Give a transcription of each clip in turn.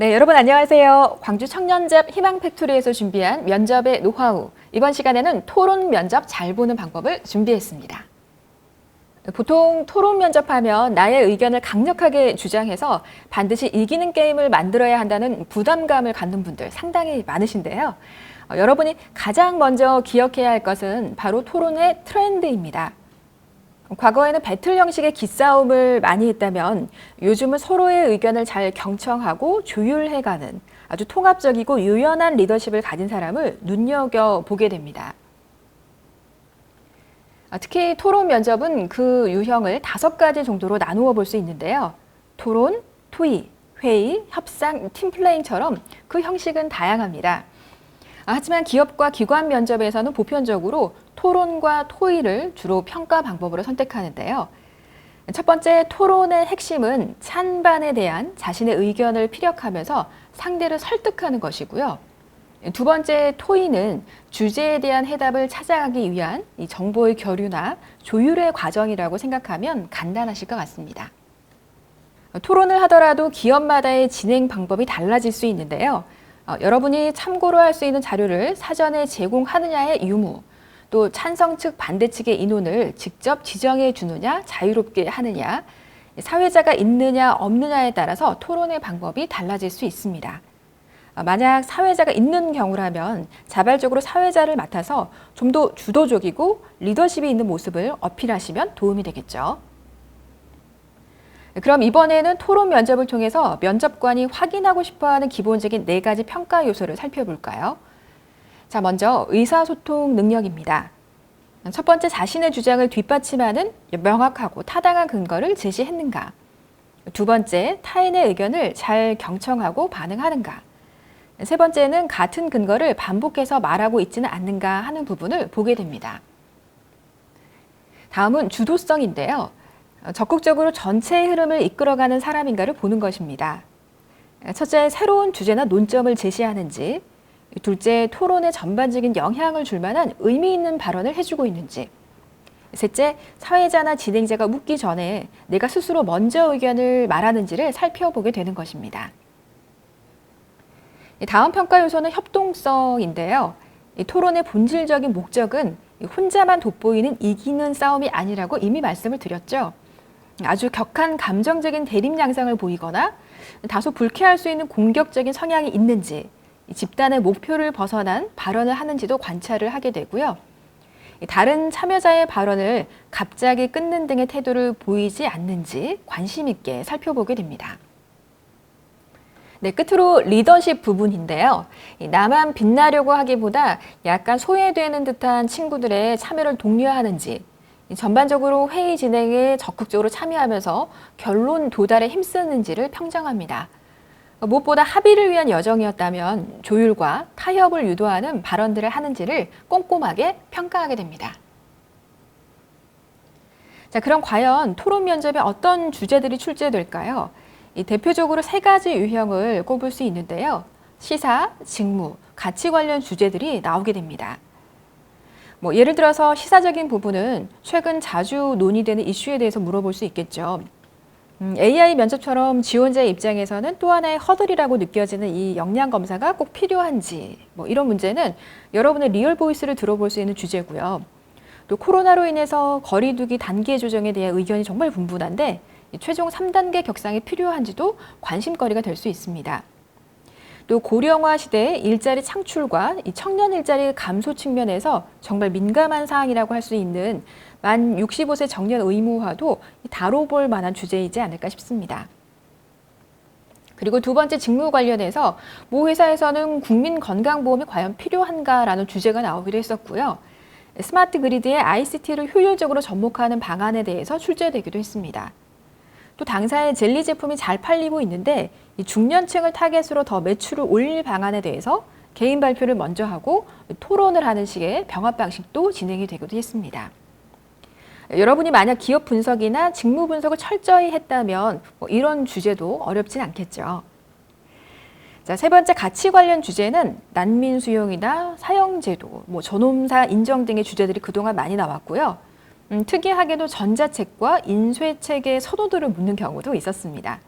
네, 여러분 안녕하세요. 광주 청년잡 희망팩토리에서 준비한 면접의 노하우. 이번 시간에는 토론 면접 잘 보는 방법을 준비했습니다. 보통 토론 면접하면 나의 의견을 강력하게 주장해서 반드시 이기는 게임을 만들어야 한다는 부담감을 갖는 분들 상당히 많으신데요. 여러분이 가장 먼저 기억해야 할 것은 바로 토론의 트렌드입니다. 과거에는 배틀 형식의 기싸움을 많이 했다면 요즘은 서로의 의견을 잘 경청하고 조율해가는 아주 통합적이고 유연한 리더십을 가진 사람을 눈여겨보게 됩니다. 특히 토론 면접은 그 유형을 5가지 정도로 나누어 볼 수 있는데요. 토론, 토의, 회의, 협상, 팀플레잉처럼 그 형식은 다양합니다. 하지만 기업과 기관 면접에서는 보편적으로 토론과 토의를 주로 평가 방법으로 선택하는데요. 첫 번째 토론의 핵심은 찬반에 대한 자신의 의견을 피력하면서 상대를 설득하는 것이고요. 두 번째 토의는 주제에 대한 해답을 찾아가기 위한 이 정보의 교류나 조율의 과정이라고 생각하면 간단하실 것 같습니다. 토론을 하더라도 기업마다의 진행 방법이 달라질 수 있는데요. 여러분이 참고로 할 수 있는 자료를 사전에 제공하느냐의 유무, 또 찬성 측 반대 측의 인원을 직접 지정해 주느냐, 자유롭게 하느냐, 사회자가 있느냐 없느냐에 따라서 토론의 방법이 달라질 수 있습니다. 만약 사회자가 있는 경우라면 자발적으로 사회자를 맡아서 좀 더 주도적이고 리더십이 있는 모습을 어필하시면 도움이 되겠죠. 그럼 이번에는 토론 면접을 통해서 면접관이 확인하고 싶어하는 기본적인 4가지 평가 요소를 살펴볼까요? 자, 먼저 의사소통 능력입니다. 첫 번째, 자신의 주장을 뒷받침하는 명확하고 타당한 근거를 제시했는가? 두 번째, 타인의 의견을 잘 경청하고 반응하는가? 세 번째는 같은 근거를 반복해서 말하고 있지는 않는가 하는 부분을 보게 됩니다. 다음은 주도성인데요. 적극적으로 전체의 흐름을 이끌어가는 사람인가를 보는 것입니다. 첫째, 새로운 주제나 논점을 제시하는지, 둘째, 토론에 전반적인 영향을 줄 만한 의미 있는 발언을 해주고 있는지, 셋째, 사회자나 진행자가 묻기 전에 내가 스스로 먼저 의견을 말하는지를 살펴보게 되는 것입니다. 다음 평가 요소는 협동성인데요. 토론의 본질적인 목적은 혼자만 돋보이는 이기는 싸움이 아니라고 이미 말씀을 드렸죠. 아주 격한 감정적인 대립 양상을 보이거나 다소 불쾌할 수 있는 공격적인 성향이 있는지, 집단의 목표를 벗어난 발언을 하는지도 관찰을 하게 되고요. 다른 참여자의 발언을 갑자기 끊는 등의 태도를 보이지 않는지 관심 있게 살펴보게 됩니다. 네, 끝으로 리더십 부분인데요. 나만 빛나려고 하기보다 약간 소외되는 듯한 친구들의 참여를 독려하는지, 전반적으로 회의 진행에 적극적으로 참여하면서 결론 도달에 힘쓰는지를 평정합니다. 무엇보다 합의를 위한 여정이었다면 조율과 타협을 유도하는 발언들을 하는지를 꼼꼼하게 평가하게 됩니다. 자, 그럼 과연 토론 면접에 어떤 주제들이 출제될까요? 대표적으로 3가지 유형을 꼽을 수 있는데요. 시사, 직무, 가치 관련 주제들이 나오게 됩니다. 예를 들어서 시사적인 부분은 최근 자주 논의되는 이슈에 대해서 물어볼 수 있겠죠. AI 면접처럼 지원자의 입장에서는 또 하나의 허들이라고 느껴지는 이 역량 검사가 꼭 필요한지, 이런 문제는 여러분의 리얼 보이스를 들어볼 수 있는 주제고요. 또 코로나로 인해서 거리두기 단계 조정에 대한 의견이 정말 분분한데 최종 3단계 격상이 필요한지도 관심거리가 될 수 있습니다. 또 고령화 시대의 일자리 창출과 이 청년 일자리 감소 측면에서 정말 민감한 사항이라고 할 수 있는 만 65세 정년 의무화도 다뤄볼 만한 주제이지 않을까 싶습니다. 그리고 두 번째, 직무 관련해서 모 회사에서는 국민건강보험이 과연 필요한가라는 주제가 나오기도 했었고요. 스마트 그리드의 ICT를 효율적으로 접목하는 방안에 대해서 출제되기도 했습니다. 또 당사의 젤리 제품이 잘 팔리고 있는데 이 중년층을 타겟으로 더 매출을 올릴 방안에 대해서 개인 발표를 먼저 하고 토론을 하는 식의 병합 방식도 진행이 되기도 했습니다. 여러분이 만약 기업 분석이나 직무 분석을 철저히 했다면 이런 주제도 어렵진 않겠죠. 자, 세 번째, 가치 관련 주제는 난민 수용이나 사형제도, 전홈사 인정 등의 주제들이 그동안 많이 나왔고요. 특이하게도 전자책과 인쇄책의 선호도를 묻는 경우도 있었습니다.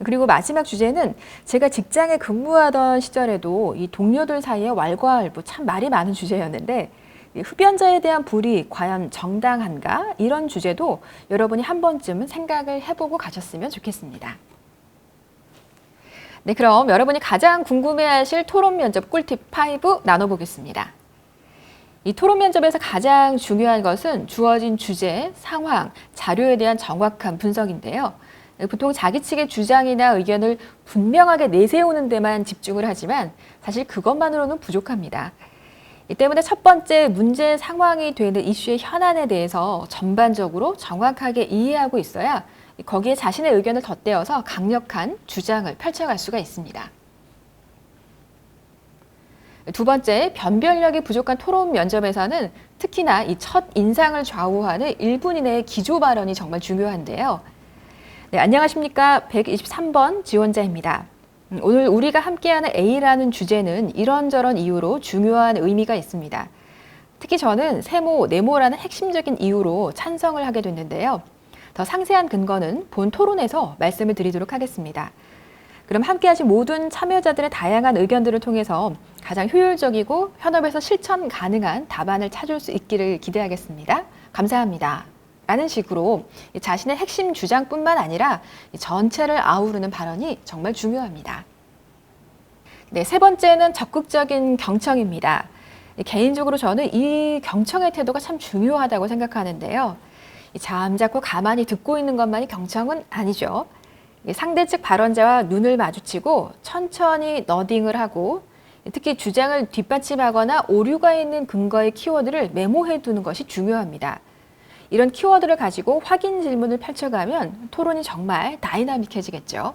그리고 마지막 주제는 제가 직장에 근무하던 시절에도 이 동료들 사이에 왈가왈부 참 말이 많은 주제였는데 이 흡연자에 대한 불이익 과연 정당한가? 이런 주제도 여러분이 한 번쯤은 생각을 해보고 가셨으면 좋겠습니다. 네, 그럼 여러분이 가장 궁금해하실 토론 면접 꿀팁 5 나눠보겠습니다. 이 토론 면접에서 가장 중요한 것은 주어진 주제, 상황, 자료에 대한 정확한 분석인데요. 보통 자기 측의 주장이나 의견을 분명하게 내세우는 데만 집중을 하지만 사실 그것만으로는 부족합니다. 이 때문에 첫 번째 문제 상황이 되는 이슈의 현안에 대해서 전반적으로 정확하게 이해하고 있어야 거기에 자신의 의견을 덧대어서 강력한 주장을 펼쳐갈 수가 있습니다. 두 번째, 변별력이 부족한 토론 면접에서는 특히나 이 첫 인상을 좌우하는 1분 이내의 기조 발언이 정말 중요한데요. 네, 안녕하십니까. 123번 지원자입니다. 오늘 우리가 함께하는 A라는 주제는 이런저런 이유로 중요한 의미가 있습니다. 특히 저는 세모, 네모라는 핵심적인 이유로 찬성을 하게 됐는데요. 더 상세한 근거는 본 토론에서 말씀을 드리도록 하겠습니다. 그럼 함께하신 모든 참여자들의 다양한 의견들을 통해서 가장 효율적이고 현업에서 실천 가능한 답안을 찾을 수 있기를 기대하겠습니다. 감사합니다. 라는 식으로 자신의 핵심 주장뿐만 아니라 전체를 아우르는 발언이 정말 중요합니다. 네, 세 번째는 적극적인 경청입니다. 개인적으로 저는 이 경청의 태도가 참 중요하다고 생각하는데요. 잠자코 가만히 듣고 있는 것만이 경청은 아니죠. 상대 측 발언자와 눈을 마주치고 천천히 너딩을 하고 특히 주장을 뒷받침하거나 오류가 있는 근거의 키워드를 메모해 두는 것이 중요합니다. 이런 키워드를 가지고 확인 질문을 펼쳐가면 토론이 정말 다이나믹해지겠죠.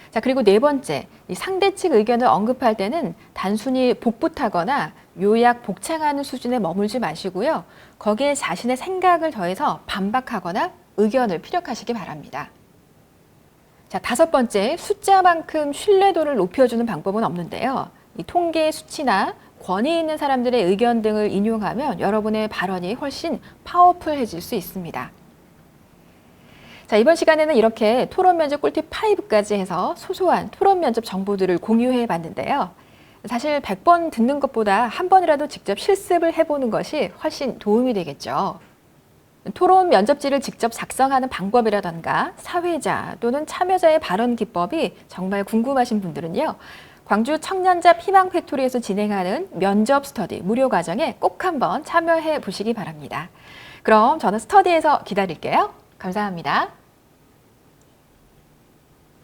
자, 그리고 네 번째, 이 상대 측 의견을 언급할 때는 단순히 복붙하거나 요약 복창하는 수준에 머물지 마시고요. 거기에 자신의 생각을 더해서 반박하거나 의견을 피력하시기 바랍니다. 자, 다섯 번째, 숫자만큼 신뢰도를 높여주는 방법은 없는데요. 이 통계 수치나 권위 있는 사람들의 의견 등을 인용하면 여러분의 발언이 훨씬 파워풀해질 수 있습니다. 자, 이번 시간에는 이렇게 토론 면접 꿀팁 5까지 해서 소소한 토론 면접 정보들을 공유해 봤는데요. 사실 100번 듣는 것보다 한 번이라도 직접 실습을 해보는 것이 훨씬 도움이 되겠죠. 토론 면접지를 직접 작성하는 방법이라던가 사회자 또는 참여자의 발언 기법이 정말 궁금하신 분들은요. 광주 청년자 희망 팩토리에서 진행하는 면접 스터디 무료 과정에 꼭 한번 참여해 보시기 바랍니다. 그럼 저는 스터디에서 기다릴게요. 감사합니다.